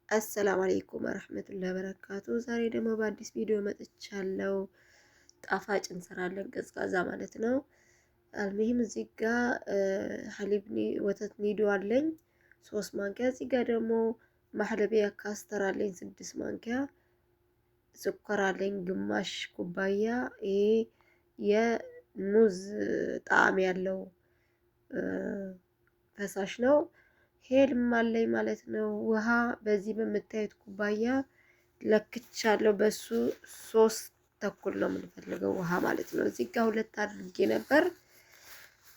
አሰላሙ አለይኩም ወራህመቱላሂ ወበረካቱ። ዛሬ ደግሞ በአዲስ ቪዲዮ መጥቻለሁ። ጣፋጭ እንሰራለን፣ ቀዝቃዛ ማለት ነው። አልሙሂም እዚህ ጋር ወተት ኒዶ አለኝ 3 ማንኪያ። እዚህ ጋር ደግሞ ማህለቢያ ካስተር አለኝ 6 ማንኪያ። ስኳር አለኝ ግማሽ ኩባያ። ይሄ የሙዝ ጣዕም ያለው ፈሳሽ ነው። ሄልም አለኝ ማለት ነው። ውሃ በዚህ በምታዩት ኩባያ ለክቻለሁ። በሱ 3 ተኩል ነው የምንፈልገው ውሃ ማለት ነው። እዚህ ጋር 2 አድርጌ ነበር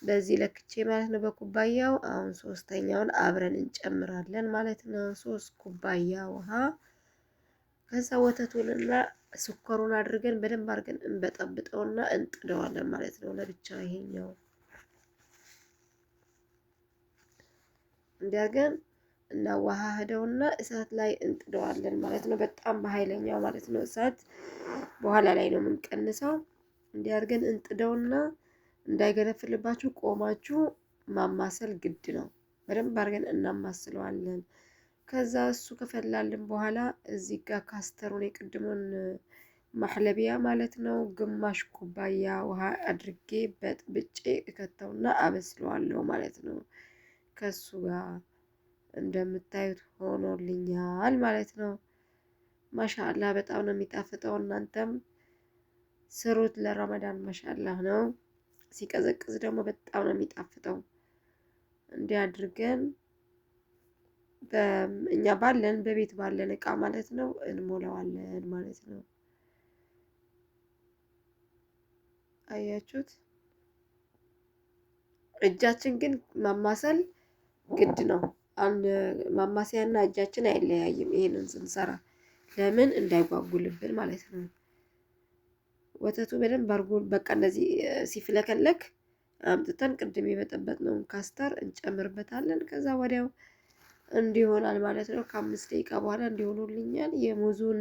በዚህ ለክቼ ማለት ነው በኩባያው። አሁን 3ኛውን አብረን እንጨምራለን ማለት ነው። 3 ኩባያ ውሃ። ከዛ ወተቱንና ስኳሩን አድርገን በደንብ አድርገን እንበጠብጠውና እንጥደዋለን ማለት ነው ለብቻ። ይሄኛው እንዲያርገን እናዋሃደውና እሳት ላይ እንጥደዋለን ማለት ነው። በጣም በኃይለኛው ማለት ነው። እሳት በኋላ ላይ ነው የምንቀንሰው። እንዲያርገን እንጥደውና እንዳይገነፍልባችሁ ቆማችሁ ማማሰል ግድ ነው። በደንብ አድርገን እናማስለዋለን። ከዛ እሱ ከፈላልን በኋላ እዚህ ጋር ካስተሩን የቅድሙን ማህለቢያ ማለት ነው ግማሽ ኩባያ ውሃ አድርጌ በጥብጬ እከተውና አበስለዋለሁ ማለት ነው። ከሱ ጋር እንደምታዩት ሆኖልኛል ማለት ነው። ማሻአላህ በጣም ነው የሚጣፍጠው። እናንተም ስሩት ለረመዳን ማሻአላህ ነው። ሲቀዘቅዝ ደግሞ በጣም ነው የሚጣፍጠው። እንዲህ አድርገን እኛ ባለን በቤት ባለን እቃ ማለት ነው እንሞላዋለን ማለት ነው። አያችሁት? እጃችን ግን ማማሰል ግድ ነው። አንድ ማማሰያና እጃችን አይለያይም። ይሄንን ስንሰራ ለምን እንዳይጓጉልብን ማለት ነው። ወተቱ በደንብ አርጎ በቃ እንደዚህ ሲፍለከለክ አምጥተን ቅድም የበጠበጥነውን ካስተር እንጨምርበታለን። ከዛ ወዲያው እንዲሆናል ማለት ነው። ከ5 ደቂቃ በኋላ እንዲሆኑልኛል። የሙዙን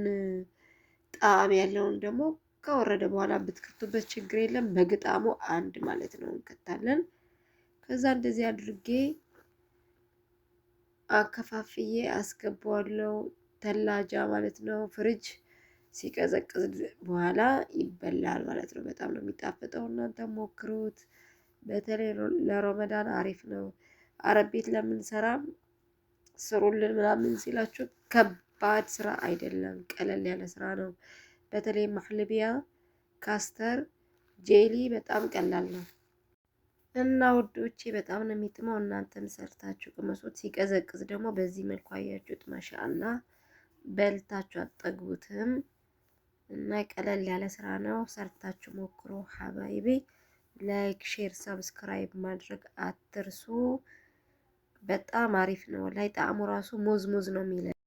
ጣዕም ያለውን ደግሞ ከወረደ በኋላ ብትከቱበት ችግር የለም። በግጣሙ አንድ ማለት ነው እንከታለን። ከዛ እንደዚህ አድርጌ አከፋፍዬ አስገባዋለሁ ተላጃ ማለት ነው። ፍሪጅ ሲቀዘቅዝ በኋላ ይበላል ማለት ነው። በጣም ነው የሚጣፍጠው። እናንተ ሞክሩት። በተለይ ለረመዳን አሪፍ ነው። አረብ ቤት ለምንሰራ ስሩልን ምናምን ሲላችሁ ከባድ ስራ አይደለም፣ ቀለል ያለ ስራ ነው። በተለይ ማህለቢያ ካስተር ጄሊ በጣም ቀላል ነው። እና ውዶቼ በጣም ነው የሚጥመው። እናንተም ሰርታችሁ ቅመሱት። ሲቀዘቅዝ ደግሞ በዚህ መልኩ አያችሁት። ማሻአላ በልታችሁ አጠግቡትም። እና ቀለል ያለ ስራ ነው። ሰርታችሁ ሞክሮ ሀባይቤ። ላይክ፣ ሼር፣ ሰብስክራይብ ማድረግ አትርሱ። በጣም አሪፍ ነው። ላይ ጣዕሙ ራሱ ሙዝ ሙዝ ነው የሚለው።